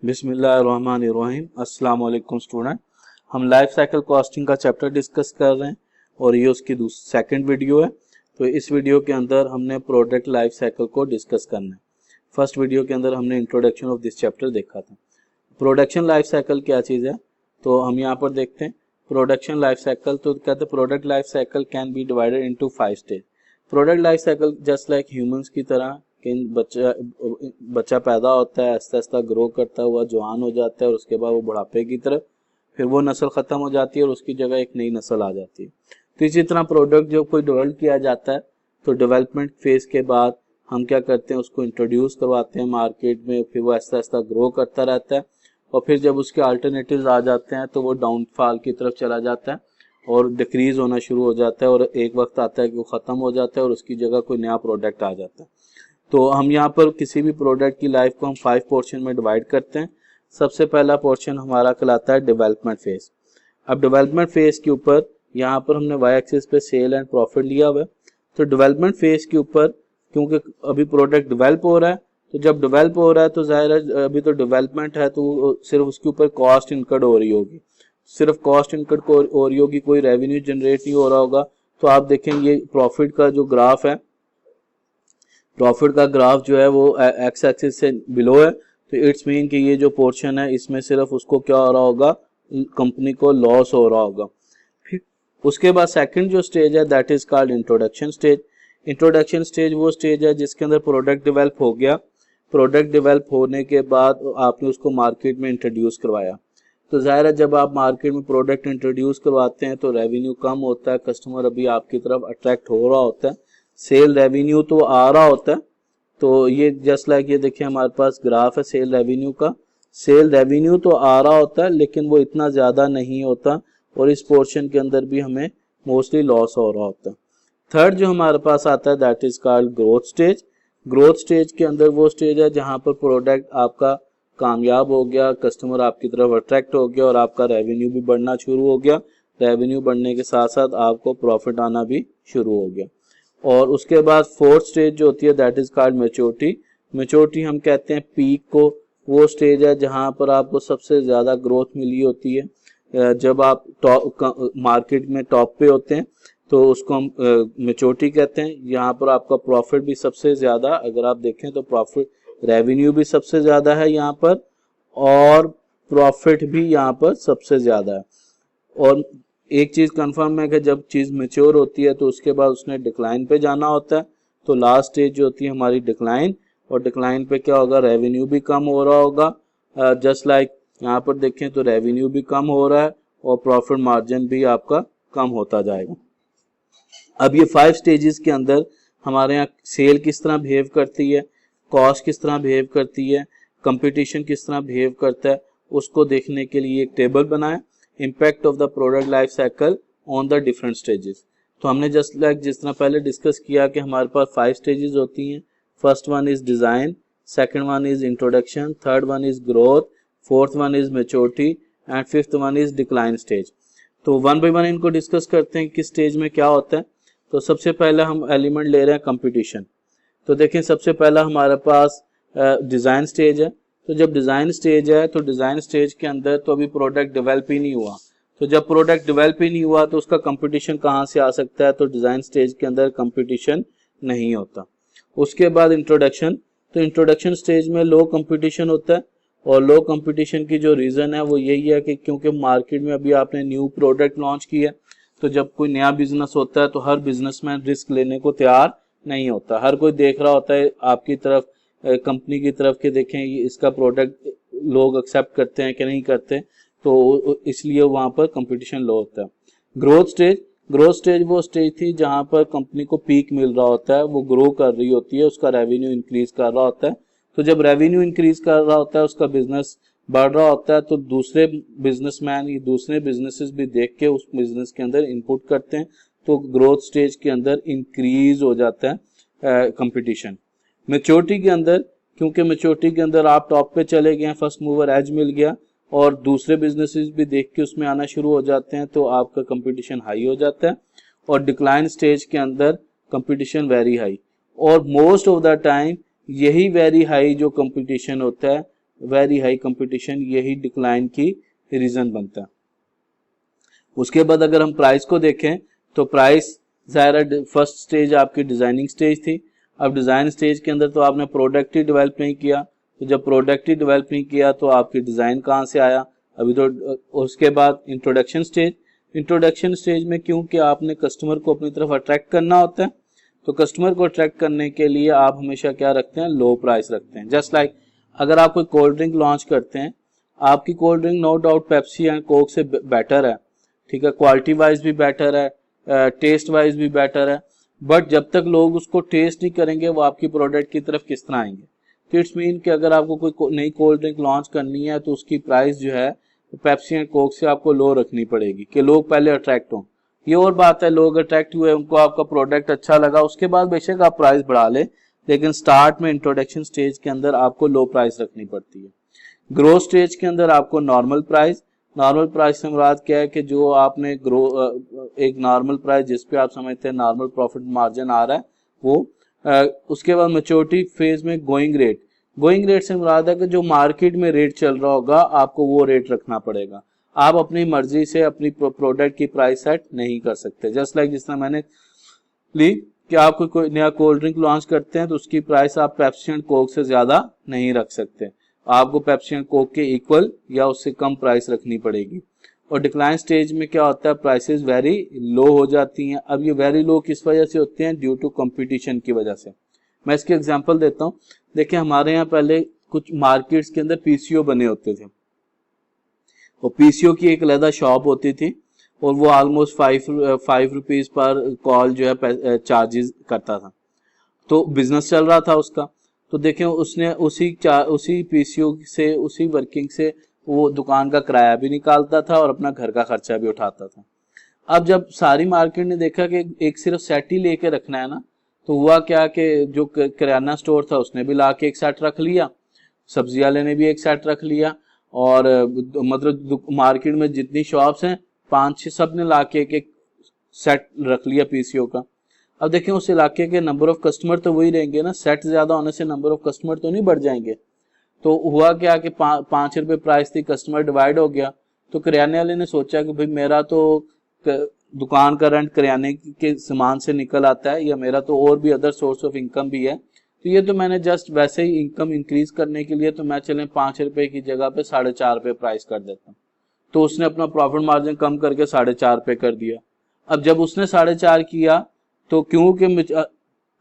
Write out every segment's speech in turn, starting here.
बिस्मिल्लाहिर्रहमानिर्रहीम। अस्सलाम वालेकुम स्टूडेंट। हम लाइफ साइकिल कॉस्टिंग का चैप्टर डिस्कस कर रहे हैं और ये उसकी सेकंड वीडियो है। तो इस वीडियो के अंदर हमने प्रोडक्ट लाइफ साइकिल को डिस्कस करना है। फर्स्ट वीडियो के अंदर हमने इंट्रोडक्शन ऑफ दिस चैप्टर देखा था। प्रोडक्शन लाइफ साइकिल क्या चीज़ है, तो हम यहाँ पर देखते हैं प्रोडक्शन लाइफ साइकिल। तो कहते हैं product life cycle can be divided into 5 stage. Product life cycle just like humans की तरह कि बच्चा पैदा होता है, आस्ता आस्ता ग्रो करता हुआ जवान हो जाता है और उसके बाद वो बुढ़ापे की तरफ, फिर वो नस्ल ख़त्म हो जाती है और उसकी जगह एक नई नस्ल आ जाती है। तो इसी तरह प्रोडक्ट जो कोई डेवलप किया जाता है तो डेवलपमेंट फेज़ के बाद हम क्या करते हैं, उसको इंट्रोड्यूस करवाते हैं मार्केट में, फिर वो आस्ता आस्ता ग्रो करता रहता है और फिर जब उसके अल्टरनेटिव्स आ जाते हैं तो वो डाउनफॉल की तरफ चला जाता है और डिक्रीज होना शुरू हो जाता है और एक वक्त आता है कि वो ख़त्म हो जाता है और उसकी जगह कोई नया प्रोडक्ट आ जाता है। तो हम यहाँ पर किसी भी प्रोडक्ट की लाइफ को हम 5 पोर्शन में डिवाइड करते हैं। सबसे पहला पोर्शन हमारा कहलाता है डेवलपमेंट फेज। अब डेवलपमेंट फेज के ऊपर यहाँ पर हमने वाई एक्सिस पे सेल एंड प्रॉफिट लिया हुआ है। तो डेवलपमेंट फेज के ऊपर क्योंकि अभी प्रोडक्ट डेवलप हो रहा है, तो जब डेवलप हो रहा है तो जाहिर है अभी तो डेवलपमेंट है तो सिर्फ उसके ऊपर कॉस्ट इनकर्ड हो रही होगी, सिर्फ कॉस्ट इनकर्ड हो रही होगी, कोई रेवेन्यू जनरेट नहीं हो रहा होगा। तो आप देखेंगे प्रॉफिट का जो ग्राफ है, प्रॉफिट का ग्राफ जो है वो एक्स एक्सिस से बिलो है, तो इट्स मीन कि ये जो पोर्शन है इसमें सिर्फ उसको क्या हो रहा होगा, कंपनी को लॉस हो रहा होगा। फिर उसके बाद सेकंड जो स्टेज है that is called introduction stage. Introduction stage वो स्टेज है जिसके अंदर प्रोडक्ट डेवलप हो गया, प्रोडक्ट डेवलप होने के बाद आपने उसको मार्केट में इंट्रोड्यूस करवाया। तो जाहिर है जब आप मार्केट में प्रोडक्ट इंट्रोड्यूस करवाते हैं तो रेवेन्यू कम होता है, कस्टमर अभी आपकी तरफ अट्रैक्ट हो रहा होता है, सेल रेवेन्यू तो आ रहा होता है। तो ये जस्ट लाइक ये देखिए हमारे पास ग्राफ है सेल रेवेन्यू का, सेल रेवेन्यू तो आ रहा होता है लेकिन वो इतना ज़्यादा नहीं होता और इस पोर्शन के अंदर भी हमें मोस्टली लॉस हो रहा होता है। थर्ड जो हमारे पास आता है that is called growth stage. Growth stage के अंदर वो स्टेज है जहाँ पर प्रोडक्ट आपका कामयाब हो गया, कस्टमर आपकी तरफ अट्रैक्ट हो गया और आपका रेवेन्यू भी बढ़ना शुरू हो गया। रेवेन्यू बढ़ने के साथ साथ आपको प्रॉफिट आना भी शुरू हो गया। और उसके बाद फोर्थ स्टेज जो होती है that is called maturity. Maturity हम कहते हैं पीक को, वो स्टेज है जहां पर आपको सबसे ज़्यादा ग्रोथ मिली होती है। जब आप मार्केट में टॉप पे होते हैं तो उसको हम मैच्योरिटी कहते हैं। यहाँ पर आपका प्रॉफिट भी सबसे ज़्यादा, अगर आप देखें तो प्रॉफिट रेवेन्यू भी सबसे ज़्यादा है यहाँ पर और प्रॉफिट भी यहाँ पर सबसे ज़्यादा है। और एक चीज़ कंफर्म है कि जब चीज़ मैच्योर होती है तो उसके बाद उसने डिक्लाइन पे जाना होता है। तो लास्ट स्टेज जो होती है हमारी डिक्लाइन, और डिक्लाइन पे क्या होगा, रेवेन्यू भी कम हो रहा होगा। जस्ट लाइक यहाँ पर देखें तो रेवेन्यू भी कम हो रहा है और प्रॉफिट मार्जिन भी आपका कम होता जाएगा। अब ये 5 स्टेजेस के अंदर हमारे यहाँ सेल किस तरह बिहेव करती है, कॉस्ट किस तरह बिहेव करती है, कंपटीशन किस तरह बिहेव करता है, उसको देखने के लिए एक टेबल बनाए, impact of the product life cycle on the different stages. तो हमने जस्ट लाइक जिस तरह पहले डिस्कस किया कि हमारे पास 5 स्टेजेस होती हैं। First one is design, second one is introduction, third one is growth, fourth one is maturity and fifth one is decline stage. तो वन बाई वन इनको डिस्कस करते हैं कि स्टेज में क्या होता है। तो सबसे पहले हम एलिमेंट ले रहे हैं कंपटीशन। तो देखें सबसे पहला हमारे पास डिज़ाइन स्टेज है। तो जब डिज़ाइन स्टेज है तो डिज़ाइन स्टेज के अंदर तो अभी प्रोडक्ट डेवलप ही नहीं हुआ, तो जब प्रोडक्ट डेवलप ही नहीं हुआ तो उसका कंपटीशन कहाँ से आ सकता है, तो डिज़ाइन स्टेज के अंदर कंपटीशन नहीं होता। उसके बाद इंट्रोडक्शन, तो इंट्रोडक्शन स्टेज में लो कंपटीशन होता है और लो कंपटीशन की जो रीज़न है वो यही है कि क्योंकि मार्केट में अभी आपने न्यू प्रोडक्ट लॉन्च किया, तो जब कोई नया बिजनेस होता है तो हर बिजनेसमैन रिस्क लेने को तैयार नहीं होता। हर कोई देख रहा होता है आपकी तरफ, कंपनी की तरफ के देखें इसका प्रोडक्ट लोग एक्सेप्ट करते हैं कि नहीं करते, तो इसलिए वहाँ पर कंपटीशन लो होता है। ग्रोथ स्टेज, ग्रोथ स्टेज वो स्टेज थी जहाँ पर कंपनी को पीक मिल रहा होता है, वो ग्रो कर रही होती है, उसका रेवेन्यू इंक्रीज कर रहा होता है। तो जब रेवेन्यू इंक्रीज कर रहा होता है, उसका बिजनेस बढ़ रहा होता है, तो दूसरे बिजनेसमैन या दूसरे बिजनेसेस भी देख के उस बिजनेस के अंदर इनपुट करते हैं, तो ग्रोथ स्टेज के अंदर इंक्रीज हो जाता है कंपटीशन। मैच्योरिटी के अंदर, क्योंकि मैच्योरिटी के अंदर आप टॉप पे चले गए, फर्स्ट मूवर एज मिल गया और दूसरे बिजनेसेस भी देख के उसमें आना शुरू हो जाते हैं, तो आपका कंपटीशन हाई हो जाता है। और डिक्लाइन स्टेज के अंदर कंपटीशन वेरी हाई, और मोस्ट ऑफ द टाइम यही वेरी हाई जो कंपटीशन होता है वेरी हाई कंपटीशन, यही डिक्लाइन की रीजन बनता है। उसके बाद अगर हम प्राइस को देखें तो प्राइस ज़ाहिर फर्स्ट स्टेज आपकी डिजाइनिंग स्टेज थी। अब डिजाइन स्टेज के अंदर तो आपने प्रोडक्ट ही डेवलप नहीं किया, तो जब प्रोडक्ट ही डेवलप नहीं किया तो आपकी डिजाइन कहाँ से आया अभी तो। उसके बाद इंट्रोडक्शन स्टेज, इंट्रोडक्शन स्टेज में क्योंकि आपने कस्टमर को अपनी तरफ अट्रैक्ट करना होता है, तो कस्टमर को अट्रैक्ट करने के लिए आप हमेशा क्या रखते हैं, लो प्राइस रखते हैं। जस्ट लाइक अगर आप कोई कोल्ड ड्रिंक लॉन्च करते हैं, आपकी cold drink no doubt Pepsi and Coke से बेटर है, ठीक है, क्वालिटी वाइज भी बेटर है, टेस्ट वाइज भी बेटर है, बट जब तक लोग उसको टेस्ट नहीं करेंगे वो आपकी प्रोडक्ट की तरफ किस तरह आएंगे। तो इट्स मीन कि अगर आपको कोई नई कोल्ड ड्रिंक लॉन्च करनी है तो उसकी प्राइस जो है पेप्सी एंड कोक से आपको लो रखनी पड़ेगी कि लोग पहले अट्रैक्ट हों। ये और बात है, लोग अट्रैक्ट हुए, उनको आपका प्रोडक्ट अच्छा लगा, उसके बाद बेशक आप प्राइस बढ़ा ले, लेकिन स्टार्ट में इंट्रोडक्शन स्टेज के अंदर आपको लो प्राइस रखनी पड़ती है। ग्रोथ स्टेज के अंदर आपको नॉर्मल प्राइस, नॉर्मल प्राइस से मुराद क्या है कि जो आपने एक नॉर्मल प्राइस जिस पे आप समझते हैं नॉर्मल प्रॉफिट मार्जिन आ रहा है वो। उसके बाद मैच्योरिटी फेज में गोइंग रेट, गोइंग रेट से मुराद है कि जो मार्केट में रेट चल रहा होगा आपको वो रेट रखना पड़ेगा। आप अपनी मर्जी से अपनी प्रोडक्ट की प्राइस सेट नहीं कर सकते। जस्ट लाइक जिस तरह मैंने ली कि आप कोई नया कोल्ड ड्रिंक लॉन्च करते हैं तो उसकी प्राइस आप पेप्सी एंड कोक से ज्यादा नहीं रख सकते, आपको पेप्सी एंड कोक के इक्वल या उससे कम प्राइस रखनी पड़ेगी। और डिक्लाइन स्टेज में क्या होता है, प्राइसेस वेरी लो हो जाती हैं। अब ये वेरी लो किस वजह से होते हैं, ड्यू टू कंपटीशन की वजह से। मैं इसके एग्जांपल देता हूँ। देखिए हमारे यहाँ पहले कुछ मार्केट्स के अंदर पीसीओ बने होते थे, और पीसीओ की एक अलग शॉप होती थी और वो ऑलमोस्ट 5 रुपीज पर कॉल जो है चार्जेस करता था, तो बिजनेस चल रहा था उसका। तो देखें उसने उसी पीसीओ से, उसी वर्किंग से वो दुकान का किराया भी निकालता था और अपना घर का खर्चा भी उठाता था। अब जब सारी मार्केट ने देखा कि एक सिर्फ सेट ही लेके रखना है ना, तो हुआ क्या कि जो किराना स्टोर था उसने भी ला के एक सेट रख लिया, सब्जी वाले ने भी एक सेट रख लिया, और मतलब मार्केट में जितनी शॉप्स हैं 5-6 सब ने ला के एक सेट रख लिया पीसीओ का। अब देखें उस इलाके के नंबर ऑफ कस्टमर तो वही रहेंगे ना, सेट ज्यादा होने से नंबर ऑफ कस्टमर तो नहीं बढ़ जाएंगे। तो हुआ क्या कि 5 रुपए प्राइस थी, कस्टमर डिवाइड हो गया। तो किराने वाले ने सोचा कि भाई मेरा तो दुकान का रेंट किराने के सामान से निकल आता है, या मेरा तो और भी अदर सोर्स ऑफ इनकम भी है, तो ये तो मैंने जस्ट वैसे ही इनकम इंक्रीज करने के लिए तो मैं चले 5 रुपए की जगह पे 4.5 रुपए प्राइस कर देता हूँ। तो उसने अपना प्रॉफिट मार्जिन कम करके 4.5 रुपए कर दिया। अब जब उसने 4.5 किया तो क्योंकि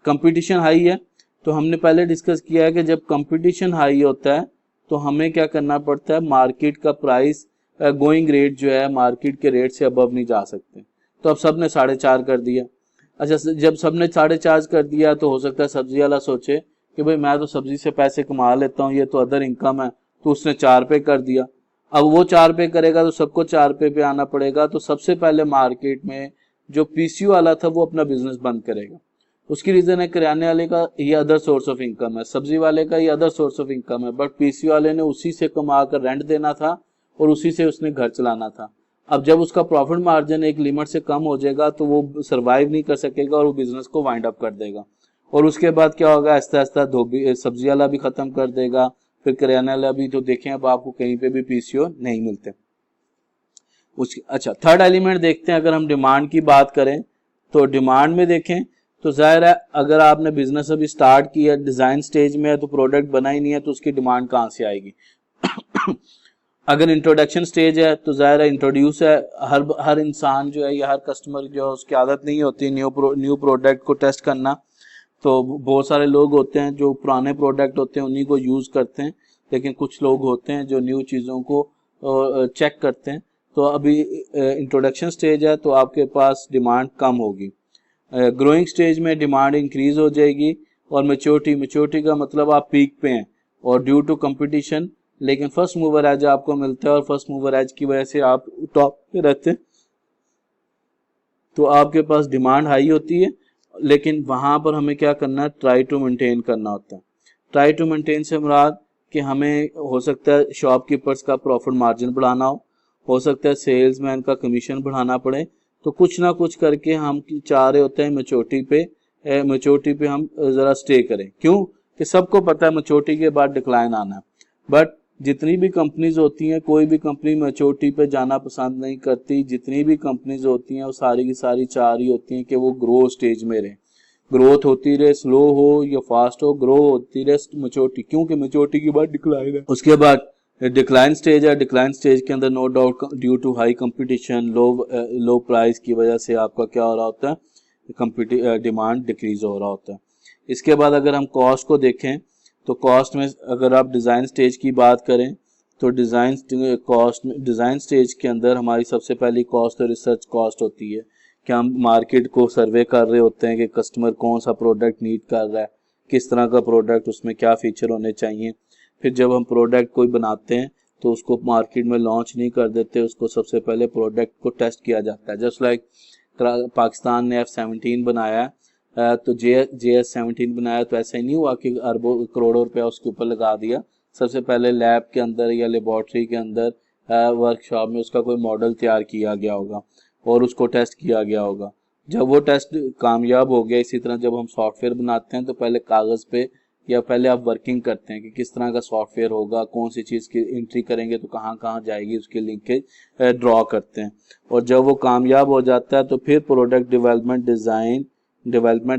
कंपटीशन हाई है, तो हमने पहले डिस्कस किया है कि जब कंपटीशन हाई होता है तो हमें क्या करना पड़ता है, मार्केट का प्राइस गोइंग रेट जो है मार्केट के रेट से अबव नहीं जा सकते। तो अब सबने 4.5 कर दिया। अच्छा जब सबने 4.5 कर दिया तो हो सकता है सब्जी वाला सोचे कि भाई मैं तो सब्जी से पैसे कमा लेता हूँ, ये तो अदर इनकम है, तो उसने 4 पे कर दिया। अब वो 4 पे करेगा तो सबको 4 पे आना पड़ेगा। तो सबसे पहले मार्केट में जो पीसीओ वाला था वो अपना बिजनेस बंद करेगा। उसकी रीजन है किराने वाले का ये अदर सोर्स ऑफ इनकम है, सब्जी वाले का ये अदर सोर्स ऑफ इनकम है, बट पीसीओ वाले ने उसी से कमा कर रेंट देना था और उसी से उसने घर चलाना था। अब जब उसका प्रॉफिट मार्जिन एक लिमिट से कम हो जाएगा तो वो सरवाइव नहीं कर सकेगा और वो बिजनेस को वाइंड अप कर देगा। और उसके बाद क्या होगा, आहिस्ता आहिस्ता धोबी सब्जी वाला भी खत्म कर देगा, फिर किराना वाला भी। तो देखें अब आपको कहीं पे भी पीसीओ नहीं मिलते। अच्छा थर्ड एलिमेंट देखते हैं। अगर हम डिमांड की बात करें तो डिमांड में देखें तो जाहिर है अगर आपने बिजनेस अभी स्टार्ट किया, डिजाइन स्टेज में है, तो प्रोडक्ट बना ही नहीं है, तो उसकी डिमांड कहाँ से आएगी। अगर इंट्रोडक्शन स्टेज है तो जाहिर है इंट्रोड्यूस है, हर इंसान जो है या हर कस्टमर जो है उसकी आदत नहीं होती न्यू प्रोडक्ट को टेस्ट करना। तो बहुत सारे लोग होते हैं जो पुराने प्रोडक्ट होते हैं उन्हीं को यूज करते हैं, लेकिन कुछ लोग होते हैं जो न्यू चीज़ों को चेक करते हैं। तो अभी इंट्रोडक्शन स्टेज है तो आपके पास डिमांड कम होगी। ग्रोइंग स्टेज में डिमांड इंक्रीज हो जाएगी। और मैच्योरिटी का मतलब आप पीक पे हैं और ड्यू टू कंपटीशन, लेकिन फर्स्ट मूवर एज आपको मिलता है और फर्स्ट मूवर एज की वजह से आप टॉप पे रहते हैं, तो आपके पास डिमांड हाई होती है। लेकिन वहां पर हमें क्या करना है, ट्राई टू मेंटेन करना होता है। ट्राई टू मेंटेन से मुराद कि हमें हो सकता है शॉपकीपर्स का प्रॉफिट मार्जिन बढ़ाना हो सकता है सेल्समैन का कमीशन बढ़ाना पड़े, तो कुछ ना कुछ करके हम चाह रहे होते हैं मैच्योरिटी पे हम जरा स्टे करें। क्यों कि सबको पता है मैच्योरिटी के बाद डिक्लाइन आना है, बट जितनी भी कंपनीज होती हैं, कोई भी कंपनी मैच्योरिटी पे जाना पसंद नहीं करती। जितनी भी कंपनीज होती हैं वो सारी की सारी चाह रही होती हैं कि वो ग्रो स्टेज में रहे, ग्रोथ होती रहे, स्लो हो या फास्ट हो, ग्रो होती रहे मैच्योरिटी, क्योंकि मैच्योरिटी के बाद डिक्लाइन है। उसके बाद डिक्लाइन स्टेज है। डिक्लाइन स्टेज के अंदर no doubt due to high competition, low price की वजह से आपका क्या हो रहा होता है, डिमांड डिक्रीज हो रहा होता है। इसके बाद अगर हम कॉस्ट को देखें तो कॉस्ट में अगर आप डिज़ाइन स्टेज की बात करें तो डिज़ाइन स्टेज के अंदर हमारी सबसे पहली कॉस्ट तो रिसर्च कॉस्ट होती है कि हम मार्केट को सर्वे कर रहे होते हैं कि कस्टमर कौन सा प्रोडक्ट नीड कर रहा है, किस तरह का प्रोडक्ट, उसमें क्या फीचर होने चाहिए। फिर जब हम प्रोडक्ट कोई बनाते हैं तो उसको मार्केट में लॉन्च नहीं कर देते, उसको सबसे पहले प्रोडक्ट को टेस्ट किया जाता है। जस्ट लाइक पाकिस्तान ने F-17 बनाया है, तो JS-17 बनाया, तो ऐसा ही नहीं हुआ कि अरबों करोड़ों रुपया उसके ऊपर लगा दिया। सबसे पहले लैब के अंदर या लेबॉर्ट्री के अंदर वर्कशॉप में उसका कोई मॉडल तैयार किया गया होगा और उसको टेस्ट किया गया होगा। जब वो टेस्ट कामयाब हो गया, इसी तरह जब हम सॉफ्टवेयर बनाते हैं तो पहले कागज़ पे या पहले आप वर्किंग करते हैं कि किस तरह का सॉफ्टवेयर होगा, कौन सी चीज़ की एंट्री करेंगे तो कहाँ कहाँ जाएगी, उसके लिंकेज ड्रॉ करते हैं। और जब वो कामयाब हो जाता है तो फिर प्रोडक्ट डेवलपमेंट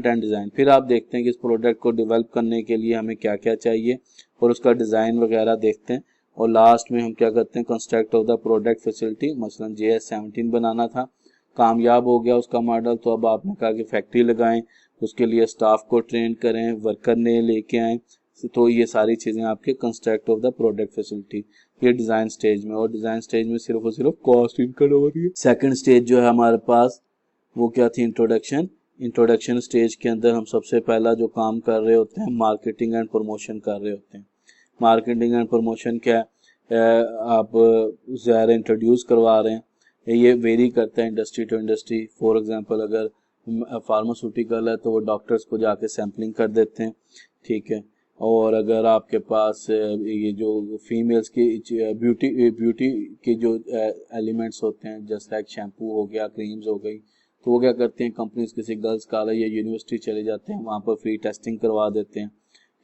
एंड डिज़ाइन, फिर आप देखते हैं कि इस प्रोडक्ट को डेवलप करने के लिए हमें क्या क्या चाहिए और उसका डिज़ाइन वगैरह देखते हैं। और लास्ट में हम क्या करते हैं, construct of the product facility. मसलन JS-17 बनाना था, कामयाब हो गया उसका मॉडल, तो अब आपने कहा कि फैक्ट्री लगाएं, उसके लिए स्टाफ को ट्रेन करें, वर्कर ने लेके आएँ। तो ये सारी चीज़ें आपके construct of the product facility, ये डिज़ाइन स्टेज में। और डिज़ाइन स्टेज में सिर्फ और सिर्फ कॉस्ट इनकम हो रही है। सेकंड स्टेज जो है हमारे पास वो क्या थी, इंट्रोडक्शन स्टेज के अंदर हम सबसे पहला जो काम कर रहे होते हैं मार्केटिंग एंड प्रमोशन कर रहे होते हैं। मार्केटिंग एंड प्रमोशन क्या है, आप ज़ाहिर इंट्रोड्यूस करवा रहे हैं, ये वेरी करता है industry to industry. For example अगर फार्मास्यूटिकल है तो वो डॉक्टर्स को जाके सैम्पलिंग कर देते हैं, ठीक है। और अगर आपके पास ये जो फीमेल्स की ब्यूटी के जो एलिमेंट्स होते हैं, जैसे लाइक शैम्पू हो गया, क्रीम्स हो गई, तो वो क्या करते हैं, कंपनीज किसी गर्ल्स कॉलेज या यूनिवर्सिटी चले जाते हैं, वहाँ पर फ्री टेस्टिंग करवा देते हैं,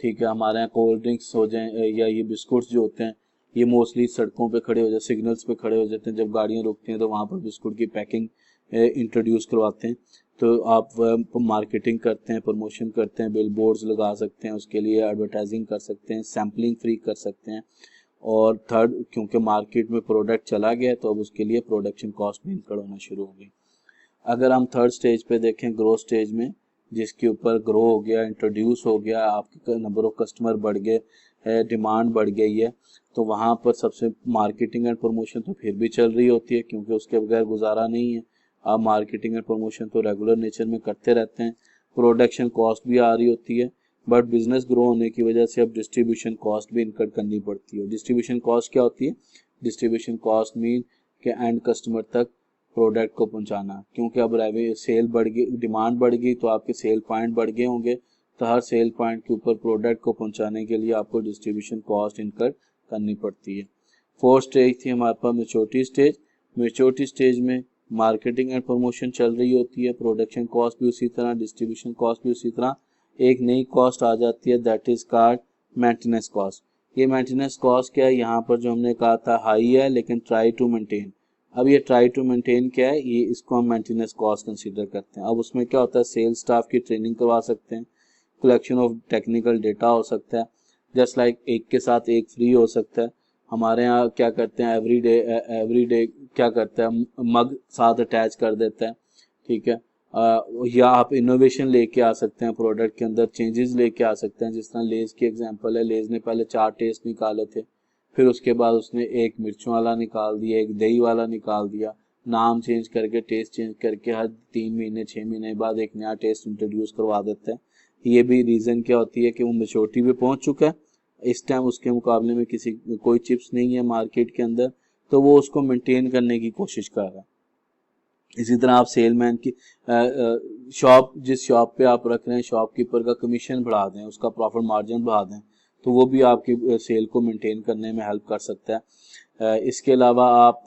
ठीक है। हमारे यहाँ कोल्ड ड्रिंक्स हो जाएं या ये बिस्कुट्स जो होते हैं, ये मोस्टली सड़कों पे खड़े हो जाते, सिग्नल्स पे खड़े हो जाते हैं, जब गाड़ियाँ रुकती हैं तो वहाँ पर बिस्कुट की पैकिंग इंट्रोड्यूस करवाते हैं। तो आप मार्केटिंग करते हैं, प्रमोशन करते हैं, बिल बोर्ड्स लगा सकते हैं, उसके लिए एडवर्टाइजिंग कर सकते हैं, सैम्पलिंग फ्री कर सकते हैं। और थर्ड, क्योंकि मार्केट में प्रोडक्ट चला गया तो अब उसके लिए प्रोडक्शन कॉस्ट भी इनकड़ होना शुरू हो गई। अगर हम थर्ड स्टेज पे देखें, ग्रोथ स्टेज में, जिसके ऊपर ग्रो हो गया, इंट्रोड्यूस हो गया, आपके नंबर ऑफ कस्टमर बढ़ गए, डिमांड बढ़ गई है, तो वहाँ पर सबसे मार्केटिंग एंड प्रमोशन तो फिर भी चल रही होती है, क्योंकि उसके बगैर गुजारा नहीं है। आप मार्केटिंग एंड प्रमोशन तो रेगुलर नेचर में करते रहते हैं। प्रोडक्शन कॉस्ट भी आ रही होती है, बट बिजनेस ग्रो होने की वजह से अब डिस्ट्रीब्यूशन कॉस्ट भी इनकट करनी पड़ती है। डिस्ट्रीब्यूशन कॉस्ट क्या होती है, डिस्ट्रीब्यूशन कॉस्ट मीन के एंड कस्टमर तक प्रोडक्ट को पहुंचाना, क्योंकि अब सेल बढ़ गई, डिमांड बढ़ गई, तो आपके सेल पॉइंट बढ़ गए होंगे, तो हर सेल पॉइंट के ऊपर प्रोडक्ट को पहुंचाने के लिए आपको डिस्ट्रीब्यूशन कॉस्ट इनकर करनी पड़ती है। फोर्थ स्टेज थी हमारे पास मैच्योरिटी स्टेज। मैच्योरिटी स्टेज में मार्केटिंग एंड प्रमोशन चल रही होती है, प्रोडक्शन कॉस्ट भी उसी तरह, डिस्ट्रीब्यूशन कॉस्ट भी उसी तरह। एक नई कॉस्ट आ जाती है, that is called maintenance cost. ये मेंटेनेंस कॉस्ट क्या है, यहाँ पर जो हमने कहा था हाई है, लेकिन ट्राई टू मेंटेन, अब ये ट्राई टू मेंटेन क्या है, ये इसको हम मेंटेनेंस कॉस्ट कंसीडर करते हैं। अब उसमें क्या होता है, सेल्स स्टाफ की ट्रेनिंग करवा सकते हैं, कलेक्शन ऑफ टेक्निकल डेटा हो सकता है, जस्ट लाइक एक के साथ एक फ्री हो सकता है। हमारे यहाँ क्या करते हैं, एवरी डे क्या करता है, मग साथ अटैच कर देता है, ठीक है। या आप इनोवेशन लेके आ सकते हैं, प्रोडक्ट के अंदर चेंजेस लेके आ सकते हैं। जिस तरह लेज की एग्जांपल है, लेज ने पहले 4 टेस्ट निकाले थे, फिर उसके बाद उसने एक मिर्चों वाला निकाल दिया, एक दही वाला निकाल दिया, नाम चेंज करके, टेस्ट चेंज करके हर 3 महीने 6 महीने बाद एक नया टेस्ट इंट्रोड्यूस करवा देता है। ये भी रीज़न क्या होती है कि वो मैच्योरिटी पे पहुंच चुका है, इस टाइम उसके मुकाबले में कोई चिप्स नहीं है मार्केट के अंदर, तो वो उसको मेंटेन करने की कोशिश कर रहा है। इसी तरह आप सेलमैन की जिस शॉप पे आप रख रहे हैं, शॉपकीपर का कमीशन बढ़ा दें, उसका प्रॉफिट मार्जिन बढ़ा दें, तो वो भी आपकी सेल को मेंटेन करने में हेल्प कर सकता है। इसके अलावा आप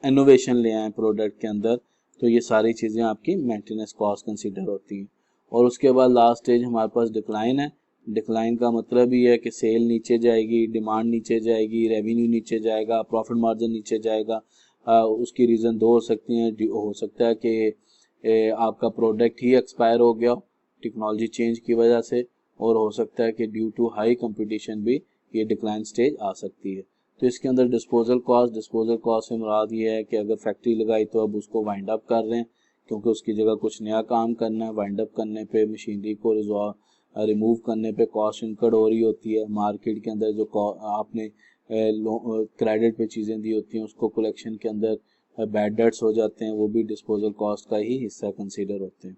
इनोवेशन ले आए प्रोडक्ट के अंदर, तो ये सारी चीज़ें आपकी मेंटेनेंस कॉस्ट कंसीडर होती हैं। और उसके बाद लास्ट स्टेज हमारे पास डिक्लाइन है। डिक्लाइन का मतलब ही है कि सेल नीचे जाएगी, डिमांड नीचे जाएगी, रेवेन्यू नीचे जाएगा, प्रॉफिट मार्जिन नीचे जाएगा। उसकी रीज़न दो हो सकती हैं। हो सकता है कि आपका प्रोडक्ट ही एक्सपायर हो गया टेक्नोलॉजी चेंज की वजह से, और हो सकता है कि ड्यू टू हाई कंपटीशन भी ये डिक्लाइन स्टेज आ सकती है। तो इसके अंदर डिस्पोजल कॉस्ट से मुराद ये है कि अगर फैक्ट्री लगाई तो अब उसको वाइंड अप कर रहे हैं, क्योंकि उसकी जगह कुछ नया काम करना है। वाइंड अप करने पे मशीनरी को रिमूव करने पे कॉस्ट इनकर्ड हो रही होती है। मार्केट के अंदर जो आपने क्रेडिट पे चीज़ें दी होती हैं उसको कलेक्शन के अंदर बैड डेट्स हो जाते हैं, वो भी डिस्पोजल कॉस्ट का ही हिस्सा कंसीडर होते हैं।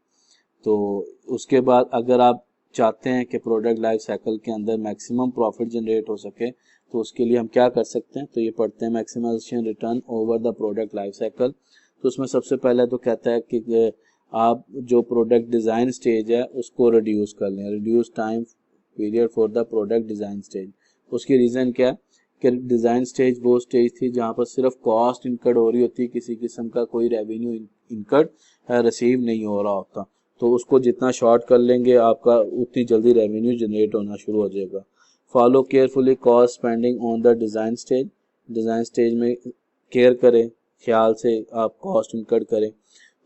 तो उसके बाद अगर आप चाहते हैं कि प्रोडक्ट लाइफ साइकिल के अंदर मैक्सिमम प्रॉफिट जनरेट हो सके, तो उसके लिए हम क्या कर सकते हैं, तो ये पढ़ते हैं maximisation return over the product life cycle. तो उसमें सबसे पहले तो कहता है कि आप जो प्रोडक्ट डिज़ाइन स्टेज है उसको रिड्यूस कर लें, reduce time period for the product design stage. उसकी रीज़न क्या है कि डिज़ाइन स्टेज वो स्टेज थी जहाँ पर सिर्फ कॉस्ट इनकर्ड हो रही होती, किसी किस्म का कोई रेवेन्यू इनकर्ड रिसीव नहीं हो रहा होता। तो उसको जितना शॉर्ट कर लेंगे आपका उतनी जल्दी रेवेन्यू जनरेट होना शुरू हो जाएगा। Follow carefully cost spending on the design stage. Design stage में केयर करें, ख्याल से आप कॉस्ट इनकर्ड करें।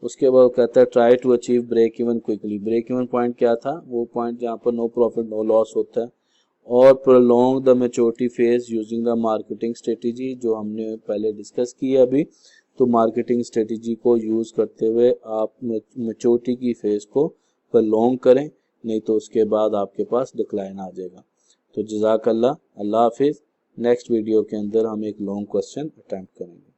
उसके बाद कहता है try to achieve break even quickly. Break even point क्या था, वो पॉइंट जहाँ पर नो प्रॉफिट नो लॉस होता है। और prolong the maturity phase using the marketing strategy, जो हमने पहले डिस्कस की है अभी। तो मार्केटिंग स्ट्रेटेजी को यूज़ करते हुए आप मैच्योरिटी की फेज को प्रोलॉन्ग करें, नहीं तो उसके बाद आपके पास डिक्लाइन आ जाएगा। तो जज़ाकल्लाह, अल्लाह हाफिज़। नेक्स्ट वीडियो के अंदर हम एक लॉन्ग क्वेश्चन अटेम्प्ट करेंगे।